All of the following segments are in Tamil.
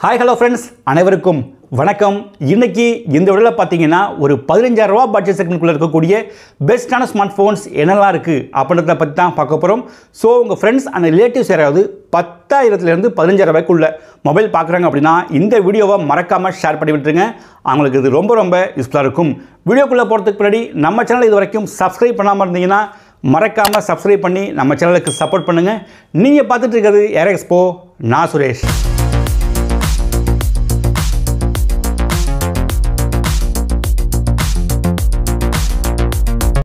ஹாய் ஹலோ ஃப்ரெண்ட்ஸ், அனைவருக்கும் வணக்கம். இன்னைக்கு இந்த வீடியோவில் பார்த்தீங்கன்னா ஒரு 15,000 ரூபா பட்ஜெட் செக்மெண்ட்குள்ளே இருக்கக்கூடிய பெஸ்ட்டான ஸ்மார்ட் ஃபோன்ஸ் என்னெல்லாம் இருக்குது அப்படின்றத பற்றி தான் பார்க்க போகிறோம். ஸோ உங்கள் ஃப்ரெண்ட்ஸ் அண்ட் ரிலேட்டிவ்ஸ் யாராவது 10,000லேருந்து 15,000 ரூபாய்க்குள்ள மொபைல் பார்க்குறாங்க அப்படின்னா இந்த வீடியோவை மறக்காமல் ஷேர் பண்ணி விட்டுருங்க. அவங்களுக்கு இது ரொம்ப யூஸ்ஃபுல்லாக இருக்கும். வீடியோக்குள்ளே போகிறதுக்கு முன்னாடி நம்ம சேனல் இது வரைக்கும் சப்ஸ்கிரைப் பண்ணாமல் இருந்தீங்கன்னா மறக்காமல் சப்ஸ்கிரைப் பண்ணி நம்ம சேனலுக்கு சப்போர்ட் பண்ணுங்கள். நீங்கள் பார்த்துட்டு இருக்கிறது ஏர் எக்ஸ்போ. நான் சுரேஷ்.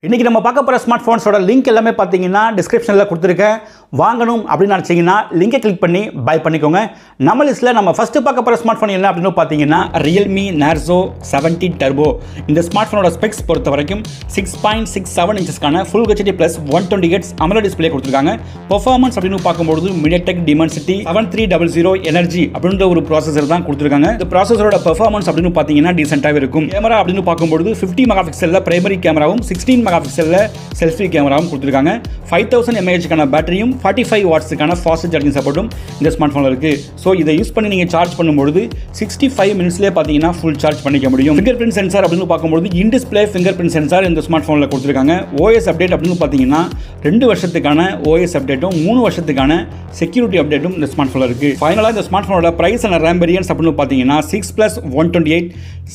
இன்றைக்கி நம்ம பார்க்க போகிற ஸ்மார்ட் ஃபோன்ஸோட லிங்க் எல்லாமே பார்த்தீங்கன்னா டிஸ்கிரிப்ஷனில் கொடுத்துருக்கேன். வாங்கணும் அப்படின்னு நினச்சிங்கன்னா லிங்கை கிளிக் பண்ணி பை பண்ணிக்கோங்க. நம்ம லிஸ்ட்டில் நம்ம ஃபஸ்ட்டு பார்க்க போகிற ஸ்மார்ட் ஃபோன் என்ன அப்படின்னு பார்த்தீங்கன்னா ரியல்மி நார்சோ 70 டர்போ. இந்த ஸ்மார்ட் ஃபோனோட ஸ்பெக்ஸ் பொறுத்த வரைக்கும் 6.67 இன்ச்சஸ்க்கான full HD plus 120Hz AMOLED display கொடுத்துருக்காங்க. பெர்ஃபார்மன்ஸ் அப்படின்னு பார்க்கும்போது MediaTek Dimensity 7300 எனர்ஜி அப்படின்ற ஒரு ப்ராசஸர் தான் கொடுத்துருக்காங்க. இந்த ப்ராசஸரோட பெர்ஃபார்மன்ஸ் அப்படின்னு பார்த்தீங்கன்னா டீசென்ட்டாகவே இருக்கும். கேமரா அப்படின்னு பார்க்கும்போது 50 மெகா பிக்சலில் பிரைமரி கேமராவும் 16 மெகா பிக்சலில் செல்ஃபி கேமராவும் கொடுத்துருக்காங்க. 5000 mAhக்கான பேட்டரியும் 45 வாட்ஸுக்கான ஃபாஸ்ட் சார்ஜிங் சப்போர்ட்டும் இந்த ஸ்மார்ட் ஃபோனில் இருக்குது. ஸோ இதை யூஸ் பண்ணி நீங்கள் சார்ஜ் பண்ணும்போது 65 மினிட்ஸ்லேயே பார்த்தீங்கன்னா ஃபுல் சார்ஜ் பண்ணிக்க முடியும். ஃபிங்கர் பிரிண்ட் சென்சார் அப்படின்னு பார்க்கும்போது in display finger print sensor இந்த ஸ்மார்ட் ஃபோனில் கொடுத்துருக்காங்க. ஓஎஸ் அப்டேட் அப்படின்னு பார்த்தீங்கன்னா 2 வருஷத்துக்கான ஓஎஸ் அப்டேட்டும் 3 வருஷத்துக்கான செக்யூரிட்டி அப்டேட்டும் இந்த ஸ்மார்ட் ஃபோனில் இருக்குது. ஃபைனலாக இந்த ஸ்மார்ட் ஃபோனோட பிரைஸ் அண்ட் ரேம் வேரியன்ஸ் அப்படின்னு பார்த்தீங்கன்னா 6+128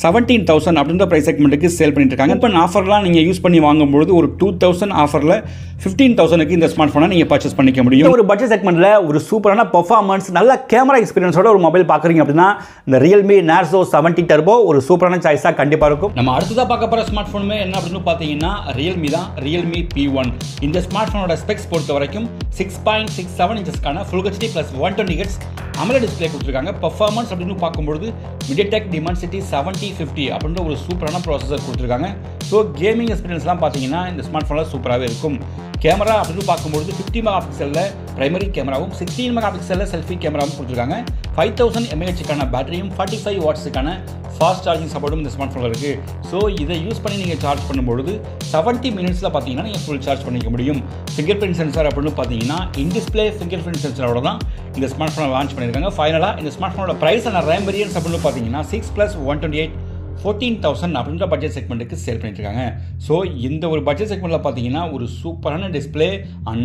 17,000 அப்படின்ற பிரைஸ் செக்மெண்ட்டுக்கு சேல் பண்ணிட்டு இருக்காங்க. இப்போ ஆஃபர்லாம் நீங்கள் யூஸ் பண்ணி வாங்கும்போது ஒரு 2,000 ஆஃபரில் 15,000க்கு இந்த ஸ்மார்ட் ஃபோனை நீங்கள் பர்ச்சேஸ் பண்ணிக்க முடியும். ஒரு பட்ஜெட் செக்மெண்ட்டில் ஒரு சூப்பரான பெர்ஃபார்மன்ஸ் நல்ல கேமரா எக்ஸ்பீரியன்ஸோட ஒரு மொபைல் பார்க்குறீங்க அப்படின்னா இந்த ரியல்மி நார்சோ 70 டர்போ ஒரு சூப்பரான சாய்ஸாக கண்டிப்பாக இருக்கும். நம்ம அடுத்ததாக பார்க்க போகிற ஸ்மார்ட் ஃபோனுமே என்ன அப்படின்னு பார்த்தீங்கன்னா ரியல்மி தான். Realme P1. இந்த ஸ்மார்ட் ஃபோனோட ஸ்பெக்ஸ் பொறுத்த வரைக்கும் 6.67 இன்ச்சஸ்க்கான full HD plus 120Hz AMOLED display கொடுத்துருக்காங்க. பெர்ஃபார்மன்ஸ் அப்படின்னு பார்க்கும்போது MediaTek Dimensity 7050 அப்படின்ற ஒரு சூப்பரான ப்ராசஸர் கொடுத்துருக்காங்க. ஸோ கேமிங் எக்ஸ்பீரியன்ஸ்லாம் பார்த்தீங்கன்னா இந்த ஸ்மார்ட் ஃபோனில் சூப்பராகவே இருக்கும். கேமரா அப்படின்னு பார்க்கும்போது 50 மெகா பிக்சலில் பிரைமரி கேமராவும் 16 மெகா பிக்சலில் செல்ஃபி கேமராவும் கொடுத்துருக்காங்க. 5000 mAhக்கான பேட்டரியும் 45 வாட்ஸுக்கான ஃபாஸ்ட் சார்ஜிங் சப்போர்ட்டும் இந்த ஸ்மார்ட் ஃபோனில் இருக்குது. ஸோ இதை யூஸ் பண்ணி நீங்கள் சார்ஜ் பண்ணும்பொழுது 70 மினிட்ஸில் பார்த்தீங்கன்னா நீங்கள் ஃபுல் சார்ஜ் பண்ணிக்க முடியும். ஃபிங்கர் பிரிண்ட் சென்சார் அப்படின்னு பார்த்தீங்கன்னா இன் டிஸ்பிளே ஃபிங்கர் பிரிண்ட் சென்சாரோட தான் இந்த ஸ்மார்ட் ஃபோனை லான்ச் பண்ணியிருக்காங்க. ஃபைனலாக இந்த ஸ்மார்ட் ஃபோனோட ப்ரைஸ் அண்ட் ரேம் வேரியன்ஸ் அப்படின்னு பார்த்தீங்கன்னா 6+128 14,000 அப்படின்ற பட்ஜெட் செக்மெண்ட்டுக்கு சேல் பண்ணிட்டுருக்காங்க. ஸோ இந்த ஒரு பட்ஜெட் செக்மெண்ட்டில் பார்த்தீங்கன்னா ஒரு சூப்பரான டிஸ்பிளே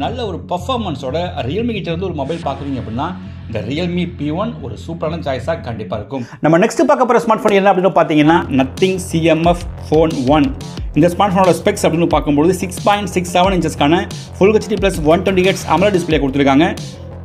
நல்ல ஒரு பர்ஃபார்மன்ஸோட ரியல்மி கிட்ட இருந்து ஒரு மொபைல் பார்க்குறீங்க அப்படின்னா இந்த ரியல்மி P1 ஒரு சூப்பரான சாய்ஸாக கண்டிப்பாக இருக்கும். நம்ம நெக்ஸ்ட் பார்க்க போகிற ஸ்மார்ட் ஃபோன் என்ன அப்படின்னு பார்த்தீங்கன்னா நத்திங் CMF Phone 1. இந்த ஸ்மார்ட் ஃபோனோட ஸ்பெக்ஸ் அப்படின்னு பார்க்கும்போது 6.67 இன்ச்சஸ்க்கான full HD plus 120Hz AMOLED display கொடுத்துருக்காங்க.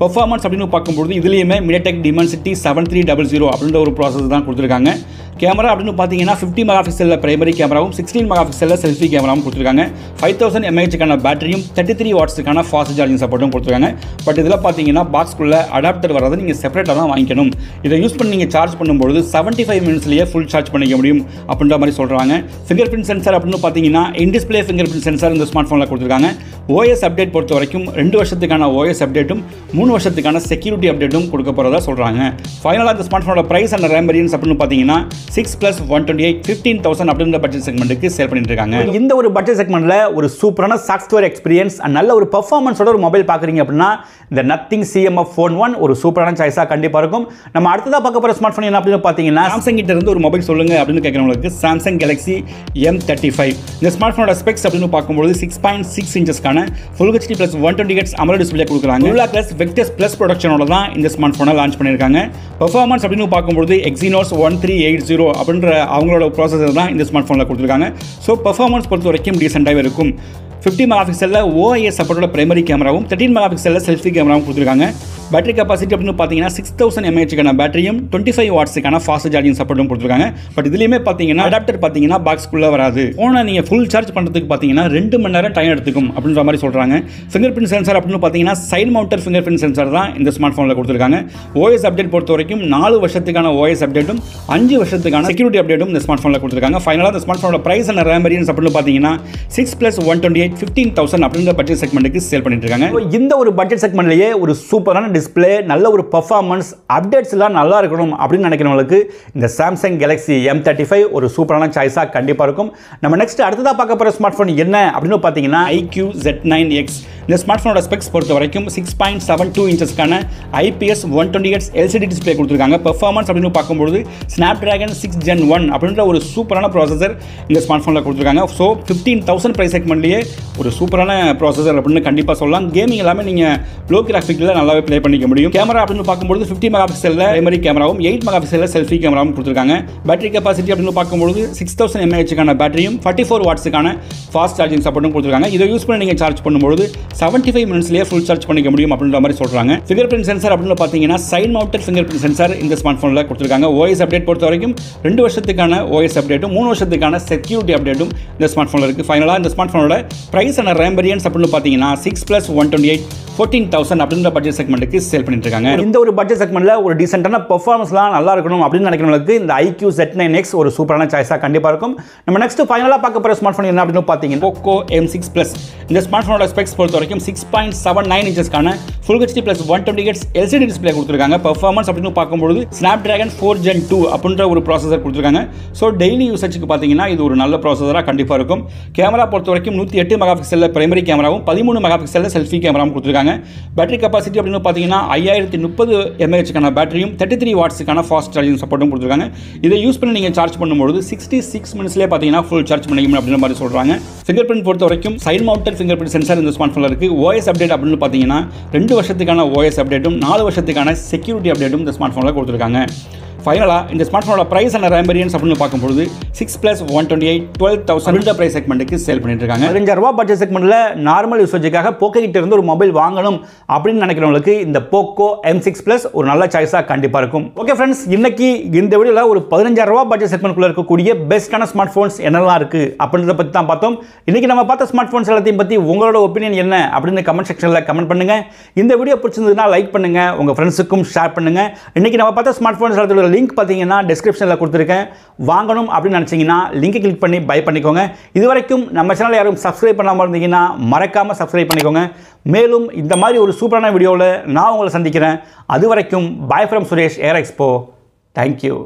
பெர்ஃபார்மன்ஸ் அப்படின்னு பார்க்கும்போது இதுலேயுமே MediaTek Dimensity 7300 அப்படின்ற ஒரு ப்ராசஸ் தான் கொடுத்துருக்காங்க. கேமரா அப்படின்னு பார்த்தீங்கன்னா 50 மெகா பிக்சலில் பிரைமரி கேமராவும் 16 மெகா பிக்சலில் செல்ஃபி கேமராவும் கொடுத்துருக்காங்க. 5000 mAhக்கான பேட்டரியும் 33 வாட்ஸுக்கான ஃபாஸ்ட் சார்ஜிங் சப்போர்ட்டும் கொடுத்துருக்காங்க. பட் இதில் பார்த்தீங்கன்னா பாக்ஸ்க்குள்ளே அடாப்டர் வரதை நீங்கள் செப்பரேட்டாக தான் வாங்கிக்கணும். இதை யூஸ் பண்ணி நீங்கள் சார்ஜ் பண்ணும்போது 75 மினிட்ஸ்லேயே ஃபுல் சார்ஜ் பண்ணிக்க முடியும் அப்படின்ற மாதிரி சொல்கிறாங்க. ஃபிங்கர் பிரிண்ட் சென்சார் அப்படின்னு பார்த்தீங்கன்னா in display finger print sensor இந்த ஸ்மார்ட் ஃபோனில் கொடுத்துருக்காங்க. ஓஎஸ் அப்டேட் பொறுத்த வரைக்கும் 2 வருஷத்துக்கான ஓஎஸ் அப்டேட்டும் 3 வருஷத்துக்கான செக்யூரிட்டி அப்டேட்டும் கொடுக்க போகிறதா சொல்கிறாங்க. ஃபைனலாக இந்த ஸ்மார்ட் ஃபோனோட ப்ரைஸ் அண்ட் ரேம் வேரியன்ஸ் அப்படின்னு பார்த்தீங்கன்னா 6+128 15,000 அப்படின்ற பட்ஜெட் செக்மெண்ட்டுக்கு சேல் பண்ணிட்டு இருக்காங்க. இந்த ஒரு பட்ஜெட் செக்மெண்ட்ல ஒரு சூப்பரான சாஃப்ட்வேர் எக்ஸ்பீரியன்ஸ் நல்ல ஒரு பெர்ஃபார்மன்ஸோட ஒரு மொபைல் பார்க்குறீங்க அப்படின்னா இந்த நத்திங் CMF Phone 1 ஒரு சூப்பரான சாய்ஸாக கண்டிப்பாக இருக்கும். நம்ம அடுத்ததாக பார்க்க போகிற ஸ்மார்ட் ஃபோன் என்ன அப்படின்னு பார்த்தீங்கன்னா சாம்சங் கிட்ட இருந்து ஒரு மொபைல் சொல்லுங்க அப்படின்னு கேட்குறவங்களுக்கு சாம்சங் Galaxy M35. இந்த ஸ்மார்ட் ஃபோனோட ஸ்பெக்ஸ் அப்படின்னு பார்க்கும்போது 6.6 இன்ச்சஸ்க்கான full HD plus 120Hz AMOLED display கொடுக்குறாங்க. ULA+ வெக்டர்ஸ் ப்ளஸ் ப்ரொடக்ஷனோட தான் இந்த ஸ்மார்ட் ஃபோனை லான்ச் பண்ணியிருக்காங்க. பெர்ஃபார்மன்ஸ் அப்படின்னு பார்க்கும்போது Exynos 1380 அப்படின்ற அவங்களோட ப்ராசஸர் தான் இந்த ஸ்மார்ட் ஃபோனில் கொடுத்துருக்காங்க. ஸோ பெர்ஃபார்மன்ஸ் பொறுத்த வரைக்கும் டீசெண்டாகவே இருக்கும். 50 மெகா பிக்சலில் OIS சப்போர்ட்டோட பிரைமரி கேமராவும் 13 மெகா பிக்சலில் செல்ஃபி கேமராவும் கொடுத்துருக்காங்க. பேட்டரி கெப்பாசிட்டி அப்படின்னு பார்த்தீங்கன்னா 6000 mAhக்கான பேட்டரியும் 25 வாட்ஸுக்கான ஃபாஸ்ட் சார்ஜிங் சப்போர்ட்டும் கொடுத்துருக்காங்க. பட் இதுலேயுமே பார்த்தீங்கன்னா அடாப்டர் பார்த்தீங்கன்னா பாக்ஸ்க்குள்ளே வராது. ஃபோனை நீங்கள் ஃபுல் சார்ஜ் பண்ணுறதுக்கு பார்த்தீங்கன்னா 2 மணி நேரம் டைம் எடுத்துக்கும் அப்படின்ற மாதிரி சொல்கிறாங்க. ஃபிங்கர் பிரிண்ட் சென்சார் அப்படின்னு பார்த்தீங்கன்னா சைட் மவுண்டர் ஃபிங்கர் பிரிண்ட் சென்சார் தான் இந்த ஸ்மார்ட் ஃபோனில் கொடுத்துருக்காங்க. ஓஎஸ் அப்டேட் பொறுத்த வரைக்கும் 4 வருஷத்துக்கான ஓஎஸ் அப்டேட்டும் 5 வருஷத்துக்கான செக்யூரிட்டி அப்டேட்டும் இந்த ஸ்மார்ட் ஃபோனில் கொடுத்துருக்காங்க. ஃபைனலாக இந்த ஸ்மார்ட் ஃபோனோட ப்ரைஸ் அண்ட் ரேம் வேரியன்ஸ் அப்படின்னு பார்த்தீங்கன்னா 6+128 15,000 அப்படின்ற பட்ஜெட் செக்மெண்ட்டுக்கு சேல் பண்ணிட்டு இருக்காங்க. இந்த ஒரு பட்ஜெட் செக்மெண்ட்லயே ஒரு சூப்பரான டிஸ்பிளே, நல்ல ஒரு பெர்ஃபார்மன்ஸ், அப்டேட்ஸ் எல்லாம் நல்லா இருக்கணும் அப்படின்னு நினைக்கிறவங்களுக்கு இந்த சாம்சங் கேலக்ஸி M35 ஒரு சூப்பரான சாய்ஸா கண்டிப்பா இருக்கும். நம்ம நெக்ஸ்ட் அடுத்ததா பார்க்க போற ஸ்மார்ட் போன் என்ன அப்படின்னு பார்த்தீங்கன்னா iQ Z9X. இந்த ஸ்மார்ட் போனோட ஸ்பெக்ஸ் பொறுத்த வரைக்கும் 6.72 இன்ச்சஸ்க்கான IPS 120Hz LCD டிஸ்பிளே கொடுத்துருக்காங்க. பெர்ஃபார்மன்ஸ் அப்படின்னு பார்க்கும்போது Snapdragon 6 Gen 1 அப்படின்ற ஒரு சூப்பரான ப்ராசஸர் இந்த ஸ்மார்ட் ஃபோனில் கொடுத்துருக்காங்க. ஸோ 15,000 ப்ரைஸ் செக்மெண்ட்லேயே ஒரு சூப்பரான ப்ராசஸர் அப்படின்னு கண்டிப்பாக சொல்லலாம். கேமிங் எல்லாமே நீங்கள் லோ கிராஃபிக்கில் நல்லாவே ப்ளே பண்ணிக்க முடியும். கேமரா அப்படின்னு பார்க்கும்போது 50 மெகா பிக்சலில் பிரைமரி கேமராவும் 8 மெகா பிக்சலில் செல்ஃபி கேமராவும் கொடுத்துருக்காங்க. பேட்டரி கெப்பாசிட்டி அப்படின்னு பார்க்கும்போது 6000 mAh பேட்டரியும் 44 வாட்ஸுக்கான ஃபாஸ்ட் சார்ஜிங் சப்போர்ட்டும் கொடுத்துருக்காங்க. இதை யூஸ் பண்ணி நீங்கள் சார்ஜ் பண்ணும்போது 75 மினிட்ஸ்லேயே ஃபுல் சார்ஜ் பண்ணிக்க முடியும் அப்படின்ற மாதிரி சொல்கிறாங்க. ஃபிங்கர் பிரிண்ட் சென்சார் அப்படின்னு பார்த்தீங்கன்னா side mounted finger print sensor இந்த ஸ்மார்ட் ஃபோனில் கொடுத்துருக்காங்க. OS அப்டேட் பொறுத்த வரைக்கும் 2 வருஷத்துக்கான OS அப்டேட்டும் 3 வருஷத்துக்கான செக்யூரிட்டி அப்டேட்டும் இந்த ஸ்மார்ட் ஃபோனில் இருக்குது. ஃபைனலாக இந்த ஸ்மார்ட் ஃபோனோட பிரைஸ் அண்ட் ரேம் வேரியன்ட்ஸ் அப்படின்னு பார்த்தீங்கன்னா 6+128 14,000 அப்படின்ற பட்ஜெட் செக்மெண்ட்டுக்கு சேல் பண்ணிட்டு இருக்காங்க. இந்த ஒரு பட்ஜெட் செக்மெண்ட்ல ஒரு டீசென்ட்டான பெர்ஃபார்மன்ஸ்லாம் நல்லா இருக்கணும் அப்படின்னு நினைக்கிறவங்களுக்கு இந்த iQ Z9X ஒரு சூப்பரான சாய்ஸா கண்டிப்பா இருக்கும். நம்ம நெக்ஸ்ட் ஃபைனலா பார்க்க போற ஸ்மார்ட் ஃபோன் என்ன அப்படின்னு பார்த்தீங்கன்னா Poco M6 Plus. இந்த ஸ்மார்ட் ஃபோனோட ஸ்பெக்ஸ் பொறுத்த வரைக்கும் 6.79 இன்ச்சஸ்க்கான Full HD Plus 120Hz LCD display கொடுத்துருக்காங்க. பெர்ஃபார்மன்ஸ் அப்படின்னு பார்க்கும்போது Snapdragon 4 Gen 2 அப்படின்ற ஒரு ப்ராசஸர் கொடுத்துருக்காங்க. ஸோ டெய்லி யூசேஜுக்கு பார்த்தீங்கன்னா இது ஒரு நல்ல ப்ராசஸராக கண்டிப்பாக இருக்கும். கேமரா பொறுத்த வரைக்கும் 108 மெகா பிக்சலில் பிரைமரி கேமராவும் 13 மெகா பிக்சலில் செல்ஃபி கேமராவும் கொடுத்துருக்காங்க. பேட்டரி கெப்பாசிட்டி அப்படின்னு பார்த்தீங்கன்னா 5030 mAh பேட்டரியும் 33 வாட்ஸுக்கான ஃபாஸ்ட் சார்ஜிங் சப்போர்ட்டும் கொடுத்துருக்காங்க. இதை யூஸ் பண்ணி நீங்கள் சார்ஜ் பண்ணும்போது 66 மினிட்ஸ்லேயே பார்த்தீங்கன்னா ஃபுல் சார்ஜ் பண்ணிக்கணும் அப்படின்ற மாதிரி சொல்கிறாங்க. ஃபிங்கர் பிரிண்ட் பொறுத்த வரைக்கும் side mounted finger print sensor இந்த ஸ்மார்ட் ஃபோனில் இருக்குது. OS அப்டேட் அப்படின்னு பார்த்தீங்கன்னா 2 வருஷத்துக்கான OS அப்டேட்டும் 4 வருஷத்துக்கான செக்யூரிட்டி அப்டேட்டும் இந்த ஸ்மார்ட் ஃபோனில் கொடுத்துருக்காங்க. ஃபைனலாக இந்த ஸ்மார்ட் ஃபோனோட பிரைஸ் அண்ட் ரேம் வேரியன்ட்ஸ் அப்படின்னு பார்க்கும்போது 6+128 12,000 இந்த பிரைஸ் செக்மெண்ட்டுக்கு சேல் பண்ணிட்டு இருக்காங்க. 15,000 ரூபாய் பட்ஜெட் செக்மெண்ட்டில் நார்மல் யூசேஜுக்காக போக்கோ கிட்ட இருந்து ஒரு மொபைல் வாங்கணும் அப்படின்னு நினைக்கிறவங்களுக்கு இந்த Poco M6 Plus ஒரு நல்ல சாய்ஸாக கண்டிப்பாக இருக்கும். ஓகே ஃப்ரெண்ட்ஸ், இன்னைக்கு இந்த வீடியோவில் ஒரு 15,000 ரூபாய் பட்ஜெட் செக்மெண்ட்குள்ள இருக்கக்கூடிய பெஸ்ட்டான ஸ்மார்ட் ஃபோன்ஸ் என்னெல்லாம் இருக்குது அப்படின்றத பற்றி தான் பார்த்தோம். இன்னைக்கு நம்ம பார்த்த ஸ்மார்ட் ஃபோன்ஸ் எல்லாத்தையும் பற்றி உங்களோட ஒப்பீனியன் என்ன அப்படின்னு கமெண்ட் செக்ஷனில் கமெண்ட் பண்ணுங்க. இந்த வீடியோ பிடிச்சிருந்ததுன்னா லைக் பண்ணுங்க, உங்கள் ஃப்ரெண்ட்ஸுக்கும் ஷேர் பண்ணுங்க. இன்னைக்கு நம்ம பார்த்த ஸ்மார்ட் ஃபோன்ஸ் எல்லாத்தோட லிங்க் பார்த்தீங்கன்னா டிஸ்கிரிப்ஷனில் கொடுத்துருக்கேன். வாங்கணும் அப்படின்னு நினச்சிங்கன்னா லிங்கை கிளிக் பண்ணி பை பண்ணிக்கோங்க. இது வரைக்கும் நம்ம சேனல் யாரும் சப்ஸ்கிரைப் பண்ணாமல் இருந்தீங்கன்னா மறக்காமல் சப்ஸ்கிரைப் பண்ணிக்கோங்க. மேலும் இந்த மாதிரி ஒரு சூப்பரான வீடியோவில் நான் உங்களை சந்திக்கிறேன். அது வரைக்கும் by from Suresh air expo. Thank you.